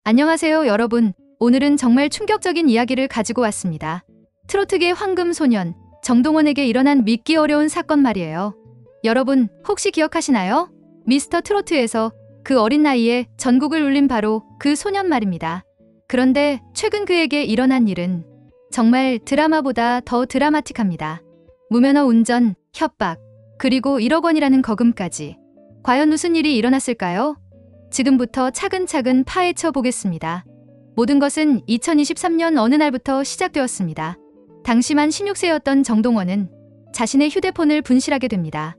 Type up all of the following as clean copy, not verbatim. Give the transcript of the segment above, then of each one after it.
안녕하세요, 여러분. 오늘은 정말 충격적인 이야기를 가지고 왔습니다. 트로트계 황금 소년 정동원에게 일어난 믿기 어려운 사건 말이에요. 여러분 혹시 기억하시나요? 미스터 트로트에서 그 어린 나이에 전국을 울린 바로 그 소년 말입니다. 그런데 최근 그에게 일어난 일은 정말 드라마보다 더 드라마틱합니다. 무면허 운전, 협박, 그리고 1억 원이라는 거금까지. 과연 무슨 일이 일어났을까요? 지금부터 차근차근 파헤쳐 보겠습니다. 모든 것은 2023년 어느 날부터 시작되었습니다. 당시만 16세였던 정동원은 자신의 휴대폰을 분실하게 됩니다.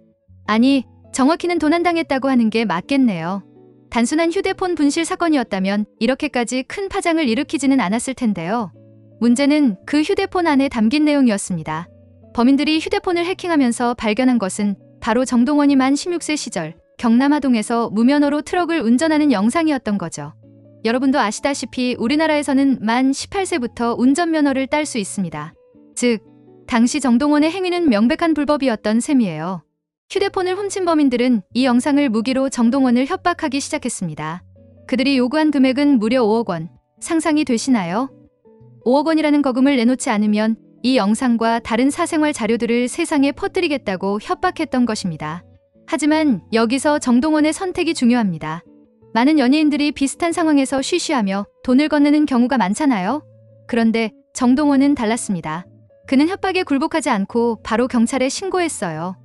아니, 정확히는 도난당했다고 하는 게 맞겠네요. 단순한 휴대폰 분실 사건이었다면 이렇게까지 큰 파장을 일으키지는 않았을 텐데요. 문제는 그 휴대폰 안에 담긴 내용이었습니다. 범인들이 휴대폰을 해킹하면서 발견한 것은 바로 정동원이 만 16세 시절 경남 하동에서 무면허로 트럭을 운전하는 영상이었던 거죠. 여러분도 아시다시피 우리나라에서는 만 18세부터 운전면허를 딸 수 있습니다. 즉, 당시 정동원의 행위는 명백한 불법이었던 셈이에요. 휴대폰을 훔친 범인들은 이 영상을 무기로 정동원을 협박하기 시작했습니다. 그들이 요구한 금액은 무려 5억 원. 상상이 되시나요? 5억 원이라는 거금을 내놓지 않으면 이 영상과 다른 사생활 자료들을 세상에 퍼뜨리겠다고 협박했던 것입니다. 하지만 여기서 정동원의 선택이 중요합니다. 많은 연예인들이 비슷한 상황에서 쉬쉬하며 돈을 건네는 경우가 많잖아요. 그런데 정동원은 달랐습니다. 그는 협박에 굴복하지 않고 바로 경찰에 신고했어요.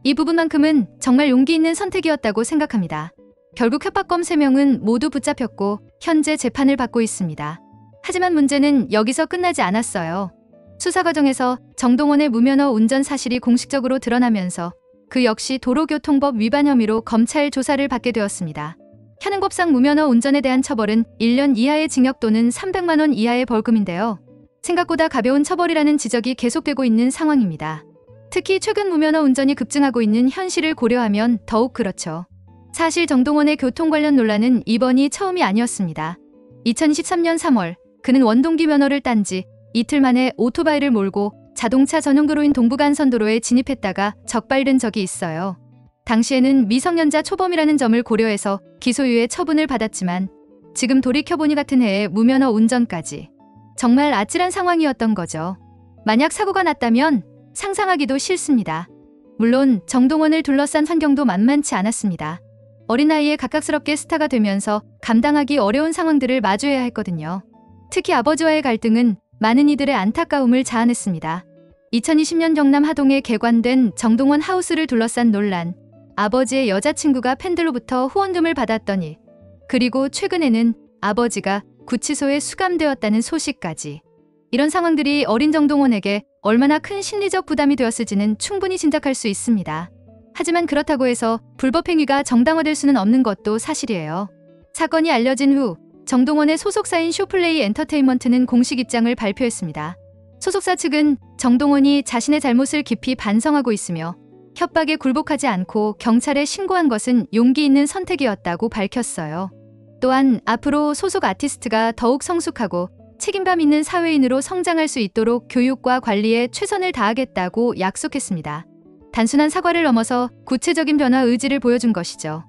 이 부분만큼은 정말 용기 있는 선택이었다고 생각합니다. 결국 협박범 3명은 모두 붙잡혔고 현재 재판을 받고 있습니다. 하지만 문제는 여기서 끝나지 않았어요. 수사 과정에서 정동원의 무면허 운전 사실이 공식적으로 드러나면서 그 역시 도로교통법 위반 혐의로 검찰 조사를 받게 되었습니다. 현행법상 무면허 운전에 대한 처벌은 1년 이하의 징역 또는 300만 원 이하의 벌금인데요. 생각보다 가벼운 처벌이라는 지적이 계속되고 있는 상황입니다. 특히 최근 무면허 운전이 급증하고 있는 현실을 고려하면 더욱 그렇죠. 사실 정동원의 교통 관련 논란은 이번이 처음이 아니었습니다. 2023년 3월 그는 원동기 면허를 딴 지 이틀 만에 오토바이를 몰고 자동차 전용도로인 동부간선도로에 진입했다가 적발된 적이 있어요. 당시에는 미성년자 초범이라는 점을 고려해서 기소유예 처분을 받았지만 지금 돌이켜보니 같은 해에 무면허 운전까지. 정말 아찔한 상황이었던 거죠. 만약 사고가 났다면 상상하기도 싫습니다. 물론 정동원을 둘러싼 환경도 만만치 않았습니다. 어린 나이에 갑작스럽게 스타가 되면서 감당하기 어려운 상황들을 마주해야 했거든요. 특히 아버지와의 갈등은 많은 이들의 안타까움을 자아냈습니다. 2020년 경남 하동에 개관된 정동원 하우스를 둘러싼 논란, 아버지의 여자친구가 팬들로부터 후원금을 받았더니, 그리고 최근에는 아버지가 구치소에 수감되었다는 소식까지. 이런 상황들이 어린 정동원에게 얼마나 큰 심리적 부담이 되었을지는 충분히 짐작할 수 있습니다. 하지만 그렇다고 해서 불법 행위가 정당화될 수는 없는 것도 사실이에요. 사건이 알려진 후 정동원의 소속사인 쇼플레이 엔터테인먼트는 공식 입장을 발표했습니다. 소속사 측은 정동원이 자신의 잘못을 깊이 반성하고 있으며 협박에 굴복하지 않고 경찰에 신고한 것은 용기 있는 선택이었다고 밝혔어요. 또한 앞으로 소속 아티스트가 더욱 성숙하고 책임감 있는 사회인으로 성장할 수 있도록 교육과 관리에 최선을 다하겠다고 약속했습니다. 단순한 사과를 넘어서 구체적인 변화 의지를 보여준 것이죠.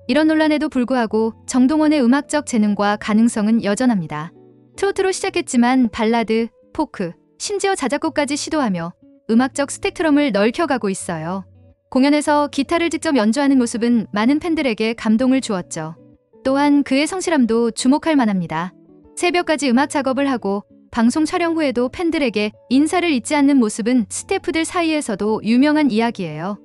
이런 논란에도 불구하고 정동원의 음악적 재능과 가능성은 여전합니다. 트로트로 시작했지만 발라드, 포크, 심지어 자작곡까지 시도하며 음악적 스펙트럼을 넓혀가고 있어요. 공연에서 기타를 직접 연주하는 모습은 많은 팬들에게 감동을 주었죠. 또한 그의 성실함도 주목할 만합니다. 새벽까지 음악 작업을 하고 방송 촬영 후에도 팬들에게 인사를 잊지 않는 모습은 스태프들 사이에서도 유명한 이야기예요.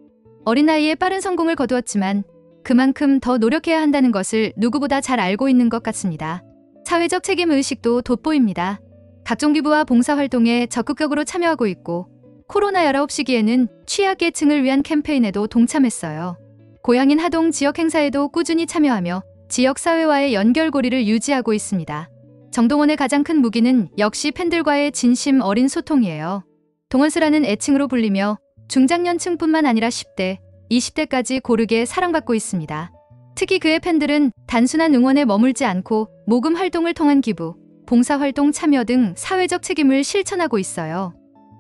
어린 나이에 빠른 성공을 거두었지만 그만큼 더 노력해야 한다는 것을 누구보다 잘 알고 있는 것 같습니다. 사회적 책임 의식도 돋보입니다. 각종 기부와 봉사활동에 적극적으로 참여하고 있고 코로나19 시기에는 취약계층을 위한 캠페인에도 동참했어요. 고향인 하동 지역 행사에도 꾸준히 참여하며 지역사회와의 연결고리를 유지하고 있습니다. 정동원의 가장 큰 무기는 역시 팬들과의 진심 어린 소통이에요. 동원스라는 애칭으로 불리며 중장년층뿐만 아니라 10대, 20대까지 고르게 사랑받고 있습니다. 특히 그의 팬들은 단순한 응원에 머물지 않고 모금 활동을 통한 기부, 봉사활동 참여 등 사회적 책임을 실천하고 있어요.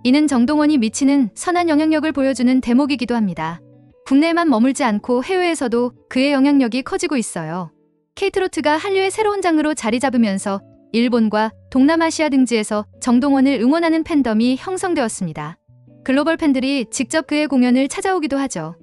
이는 정동원이 미치는 선한 영향력을 보여주는 대목이기도 합니다. 국내에만 머물지 않고 해외에서도 그의 영향력이 커지고 있어요. K트로트가 한류의 새로운 장르로 자리 잡으면서 일본과 동남아시아 등지에서 정동원을 응원하는 팬덤이 형성되었습니다. 글로벌 팬들이 직접 그의 공연을 찾아오기도 하죠.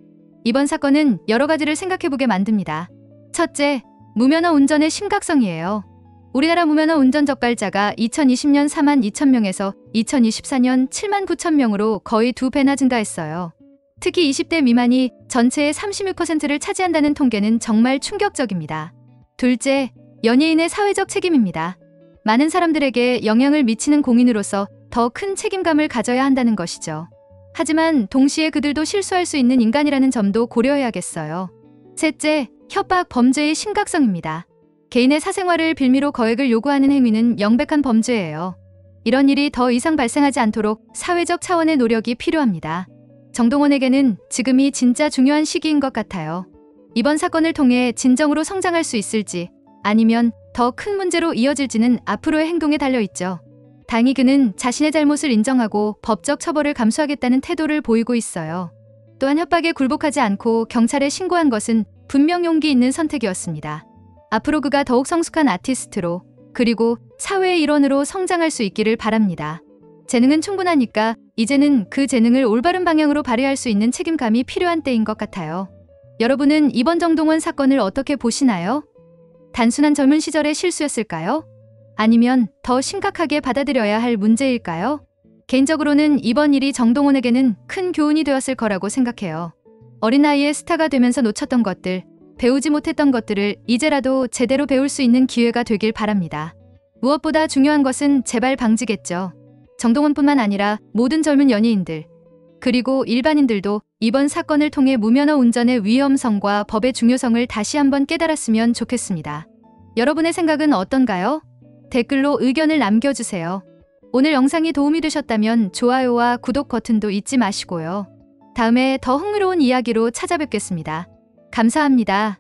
이번 사건은 여러 가지를 생각해보게 만듭니다. 첫째, 무면허 운전의 심각성이에요. 우리나라 무면허 운전 적발자가 2020년 4만 2천 명에서 2024년 7만 9천 명으로 거의 2배나 증가했어요. 특히 20대 미만이 전체의 36%를 차지한다는 통계는 정말 충격적입니다. 둘째, 연예인의 사회적 책임입니다. 많은 사람들에게 영향을 미치는 공인으로서 더 큰 책임감을 가져야 한다는 것이죠. 하지만 동시에 그들도 실수할 수 있는 인간이라는 점도 고려해야겠어요. 셋째, 협박 범죄의 심각성입니다. 개인의 사생활을 빌미로 거액을 요구하는 행위는 명백한 범죄예요. 이런 일이 더 이상 발생하지 않도록 사회적 차원의 노력이 필요합니다. 정동원에게는 지금이 진짜 중요한 시기인 것 같아요. 이번 사건을 통해 진정으로 성장할 수 있을지 아니면 더 큰 문제로 이어질지는 앞으로의 행동에 달려있죠. 다행히 그는 자신의 잘못을 인정하고 법적 처벌을 감수하겠다는 태도를 보이고 있어요. 또한 협박에 굴복하지 않고 경찰에 신고한 것은 분명 용기 있는 선택이었습니다. 앞으로 그가 더욱 성숙한 아티스트로 그리고 사회의 일원으로 성장할 수 있기를 바랍니다. 재능은 충분하니까 이제는 그 재능을 올바른 방향으로 발휘할 수 있는 책임감이 필요한 때인 것 같아요. 여러분은 이번 정동원 사건을 어떻게 보시나요? 단순한 젊은 시절의 실수였을까요? 아니면 더 심각하게 받아들여야 할 문제일까요? 개인적으로는 이번 일이 정동원에게는 큰 교훈이 되었을 거라고 생각해요. 어린 나이에 스타가 되면서 놓쳤던 것들, 배우지 못했던 것들을 이제라도 제대로 배울 수 있는 기회가 되길 바랍니다. 무엇보다 중요한 것은 재발 방지겠죠. 정동원뿐만 아니라 모든 젊은 연예인들, 그리고 일반인들도 이번 사건을 통해 무면허 운전의 위험성과 법의 중요성을 다시 한번 깨달았으면 좋겠습니다. 여러분의 생각은 어떤가요? 댓글로 의견을 남겨주세요. 오늘 영상이 도움이 되셨다면 좋아요와 구독 버튼도 잊지 마시고요. 다음에 더 흥미로운 이야기로 찾아뵙겠습니다. 감사합니다.